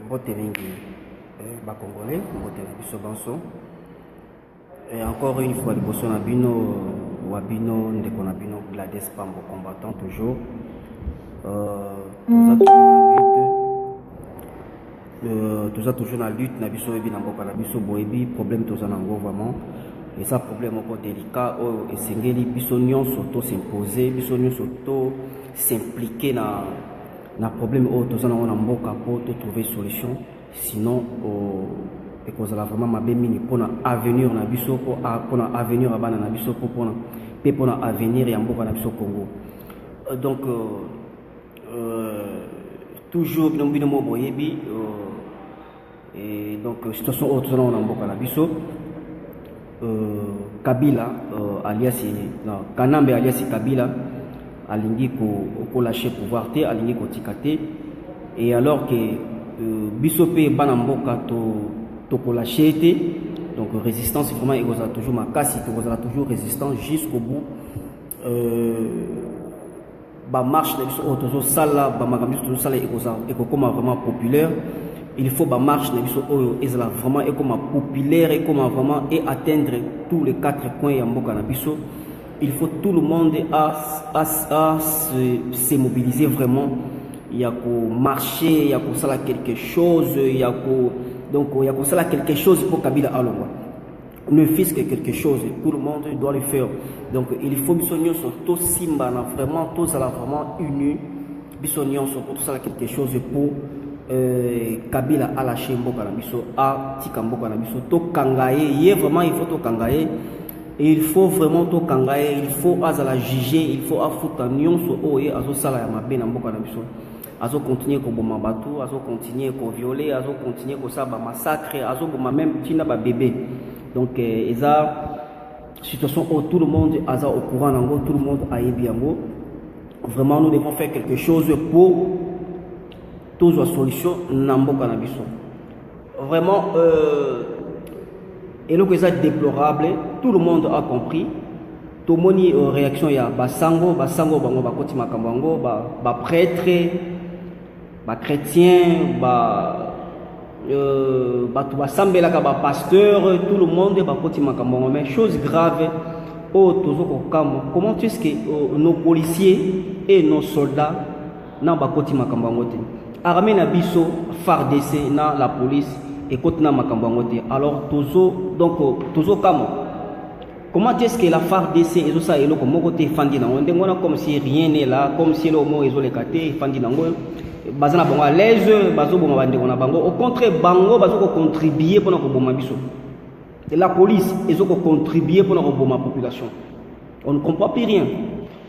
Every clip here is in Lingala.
Mbote mingi Congolais, Mbote biso banso. Et encore une fois, liboso na bino wabino ndeko na bino Gladys Pambo combattant toujours. Toujours toujours na lutte na biso ebi na mboka na biso boyebi problème toza nango vraiment. Et ça problème encore délicat oh esengeli biso nyonso to s'imposer, biso nyonso to s'impliquer na problème oh toza nango na mboka pour trouver solution. Sinon et cause la vraiment ma mingi pour avenir na biso pour avenir abana na biso pour avenir ya mboka na biso Congo. Donc toujours bino mo boyebi et donc situation autre na mboka na biso Kabila alias Kanambe alias Kabila alingi ko lâcher pouvoir te alingi ko tikate et alors que biso pe bana mboka to ko lâcher te donc résistance vraiment il y a toujours ma casse il y a toujours résistance jusqu'au bout ba marche na biso toujours sala ba makambi toujours sala et comme vraiment populaire il faut ba marche na biso ezala vraiment et comme populaire et comme vraiment et atteindre tous les 4 coins ya mboka na biso. Il faut tout le monde à se mobiliser vraiment. Il y a qu'au marcher, il y a qu'au savoir quelque chose, il y a qu'au savoir quelque chose pour Kabila Alonga. Ne fût-ce que quelque chose, tout le monde doit le faire. Donc il faut bisogno sur tout simba vraiment tous à la vraiment unis, bisogno sur tout ça quelque chose pour Kabila à la mboka na biso a tikamboka na biso to kangaye yé vraiment il faut to kangaye. Et il faut vraiment tout kangaye, il faut azala juger, il faut afuta nyonso oye azo sala ya mabe na mboka na biso. Azo continuer ko boma bato, azo continuer ko violer, azo continuer ko saba massacre, azo boma même tina ba bébé. Donc eza situation où tout le monde aza au courant nango, tout le monde a yebi yango. Vraiment nous devons faire quelque chose pour tous les solutions na mboka na biso. Vraiment et donc c'est déplorable, tout le monde a compris. Tout le monde réaction ya basango bango bakoti makambo ba prêtre, ba chrétien, ba sambela ka ba pasteur, tout le monde bakoti makambo mais chose grave au tozoko kamo. Comment est-ce que nos policiers et nos soldats na bakoti makambo te? Armée na biso FARDC na la police et continue à alors toujours comment est-ce que la FARDC et ça et comme côté fandi na on comme si rien n'est là comme si le mot isolé katé fandi na bazana bango à l'aise bazo boma bande on a bango au contraire bango bazo contribuer pour ko boma biso et la police ils ont contribuer pour ko boma population on ne comprend plus rien.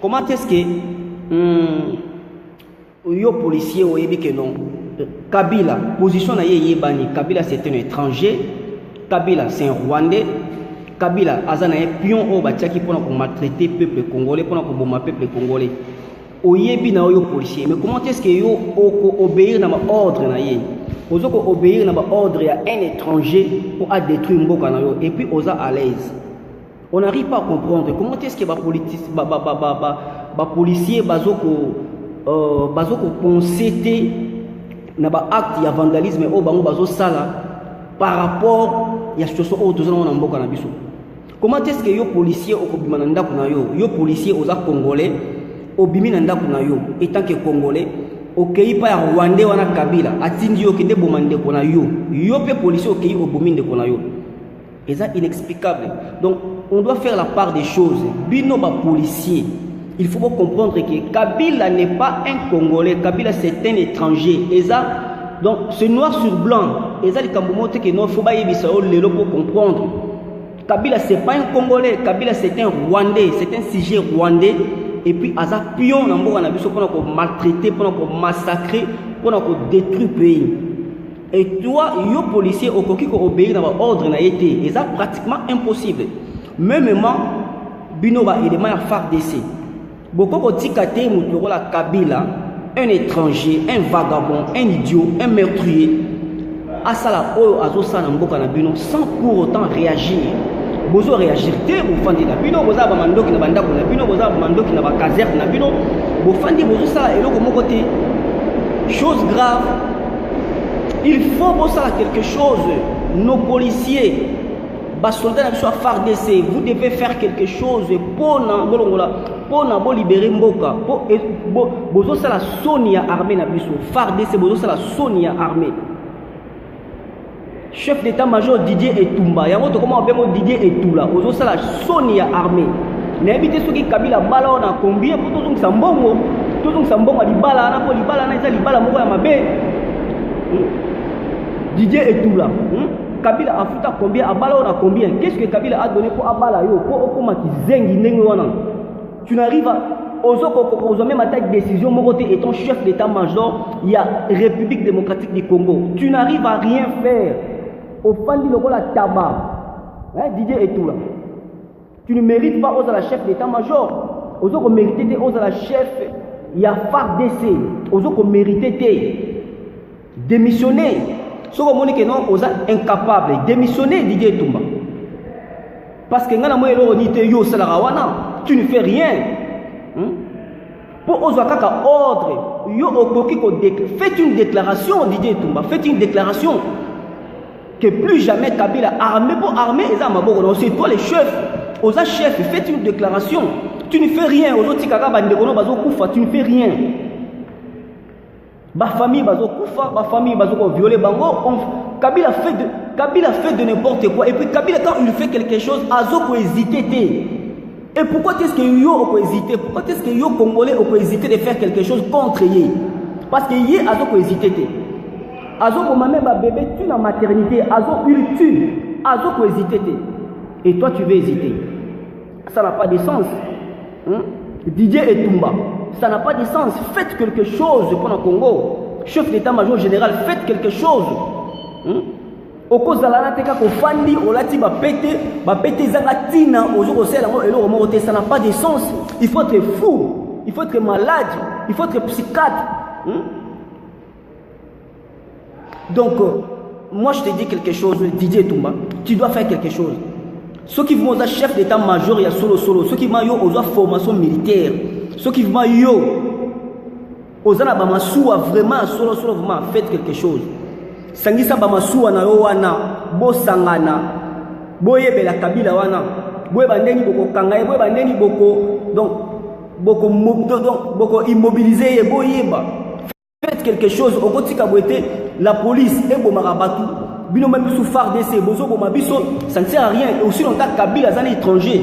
Comment est-ce que yo policier o yebi que non Kabila, position na yebani, Kabila c'est un étranger, Kabila c'est un Rwandais, Kabila azana un pion au batiaki pour maltraiter le peuple congolais, pour bombarder le peuple congolais. Oyebi na yo policier, mais comment est-ce que yo obéir na ordre na ye? Ozoko obéir na ordre à un étranger pour détruire mboka na yo et puis oza à l'aise. On n'arrive pas à comprendre comment est-ce que policier bazoko penser na ba acte ya vandalisme au bango bazo sala par rapport ya situation au tozana na mboka na biso. Comment est-ce que yo policier okobima na ndako na yo policier oza congolais obimi na ndako na yo étant que congolais okei pa ya Rwandais wana Kabila atindi yo kende bomande ko na yo pe policier okei obomi ndeko na yo. Et ça inexplicable. Donc on doit faire la part des choses. Bino ba policier il faut comprendre que Kabila n'est pas un Congolais, Kabila c'est un étranger. Et ça, donc c'est noir sur blanc. Et ça, il faut pas pour comprendre. Kabila c'est pas un Congolais, Kabila c'est un Rwandais, c'est un sujet rwandais. Et puis, Aza pion pour maltraiter, pour massacrer, pour détruire le pays. Et toi, yo policier, au coquille obéir dans l'ordre n'a été. Et ça, pratiquement impossible. Même Binoba et les mains FARDC. Beaucoup de tikate la Kabila, un étranger, un vagabond, un idiot, un meurtrier, asala oyo azosala mboka na bino sans pour autant réagir. Bozo réagir te bofandi na bino boza ba mandoki na bandako na bino boza ba mandoki na ba caserne na bino bofandi bozo sala eloko moko te. Chose grave Il faut bosala quelque chose. Nos policiers, bas soldats soit FARDC, vous devez faire quelque chose pour libérer Mboka. Bozo sala Sonia armée na biso. FARDC bozo sala Sonia armée. Chef d'état-major Didier Etumba. Yango to comment on Didier Etula. Bozo sala Sonia armée. N'habitez ceux qui Kabila bala on a combien pour tout ça mbongo. Tout ça mbongo li bala na po li bala na isa li bala moko ya mabe. Didier Etula. Kabila a foutu combien, Abala on a combien? Qu'est-ce que Kabila a donné pour Abala yo? Pour Okoma qui zengi nengoana. Tu n'arrives à aux même attaque décision, mon côté étant chef d'état-major, il y a République démocratique du Congo. Tu n'arrives à rien faire. Au fandi le rôle à tabac. Didier Etula. Tu ne mérites pas aux à la chef d'état-major. Aux autres mériter aux à la chef, il y a FARDC. Aux autres mériter démissionner. Ce que je non, vous êtes incapable de démissionner Didier Etumba. Parce que tu ne fais rien. Pour aux ordre, faites une déclaration Didier Etumba. Faites une déclaration que plus jamais Kabila armé pour armer c'est toi les chefs. Aux chefs, faites une déclaration. Tu ne fais rien. Aux autres tu ne fais rien. Ma famille bazo kufa, ma famille bazo violer bango. Kabila fait de n'importe quoi. Et puis Kabila quand il fait quelque chose, azo hésiter. Et pourquoi est-ce que yo hésiter? Pourquoi est-ce que yo congolais hésiter de faire quelque chose contre yé? Parce que yé azo hésiter. Azo même ba bébé tu na maternité, azo il tue, azo hésiter. Et toi tu veux hésiter. Ça n'a pas de sens. Didier Etumba. Ça n'a pas de sens. Faites quelque chose pour le Congo. Chef d'état-major général, faites quelque chose. Au cause de la teka ko fandi, au lati ba pété zangatina, au jour ça n'a pas de sens. Il faut être fou, il faut être malade, il faut être psychiatre. Donc, moi je te dis quelque chose, Didier Etumba, tu dois faire quelque chose. Ceux qui vont aux chef d'état-major, il y a solo. Ceux qui vont aux formation militaire. Ceux qui vont aux Anabamasoua, vraiment, solo, vraiment, faites quelque chose. Sangisa Bamasoua na wana, bo sangana, boye bela kabila wana, boye bandeni boko kangaye, boye bandeni boko, donc, boko immobiliser, boye ba. Faites quelque chose, au kotika boete, la police, et bo marabatu, bino même sous FARDC, bozo bo mabiso, ça ne sert à rien, et aussi longtemps kabila zan étranger.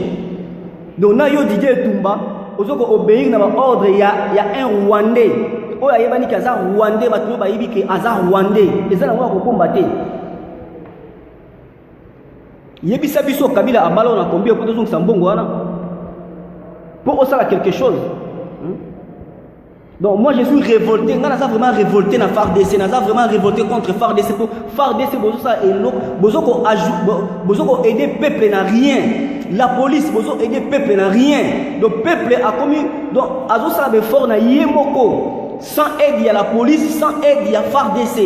Donc, na yo Didier Etumba, aux obéir dans l'ordre, il y a un Rwandais. Oh, il y a un Rwandais, il y a un Rwandais. Et ça, on va combattre. Il y a un biso Kabila à Ballon, à combien pour deux Sambongo. Pour ça, quelque chose. Donc, moi, je suis révolté. Je suis vraiment révolté dans FARDC. Je suis vraiment révolté contre FARDC. FARDC, vous avez aidé le peuple n'a rien. La police, vous avez aidé le peuple n'a rien. Le peuple a commis. Donc, Azo Sabe fort na Yemoko. Sans aide, il y a la police. Sans aide, il y a FARDC.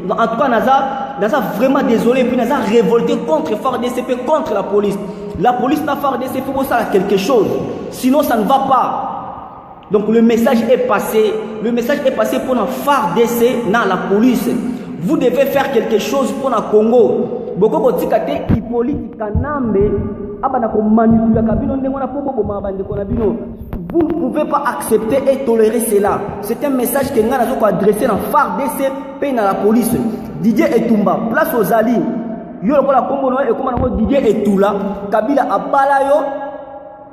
Donc, en tout cas, Naza vraiment désolé. Puis Naza révolté contre FARDC, contre la police. La police n'a FARDC, il faut ça quelque chose. Sinon, ça ne va pas. Donc le message est passé. Le message est passé pour la FARDC dans la police. Vous devez faire quelque chose pour le Congo. Beaucoup de tikate Hippolyte Kanambe abanako manipuler kabino ndengona po boma bandeko na bino. Vous ne pouvez pas accepter et tolérer cela. C'est un message que ngana zo ko adresser dans FARDC pe dans la police. Didier Etumba, place aux alliés. Yo ko la Congo no e koma na Didier Etula, Kabila abala yo.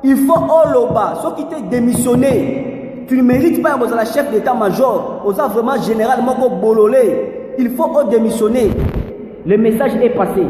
Il faut Oloba, ceux qui t'ont démissionné, tu ne mérites pas d'être la chef d'état-major, aux vraiment généralement bololé. Il faut démissionner. Le message est passé.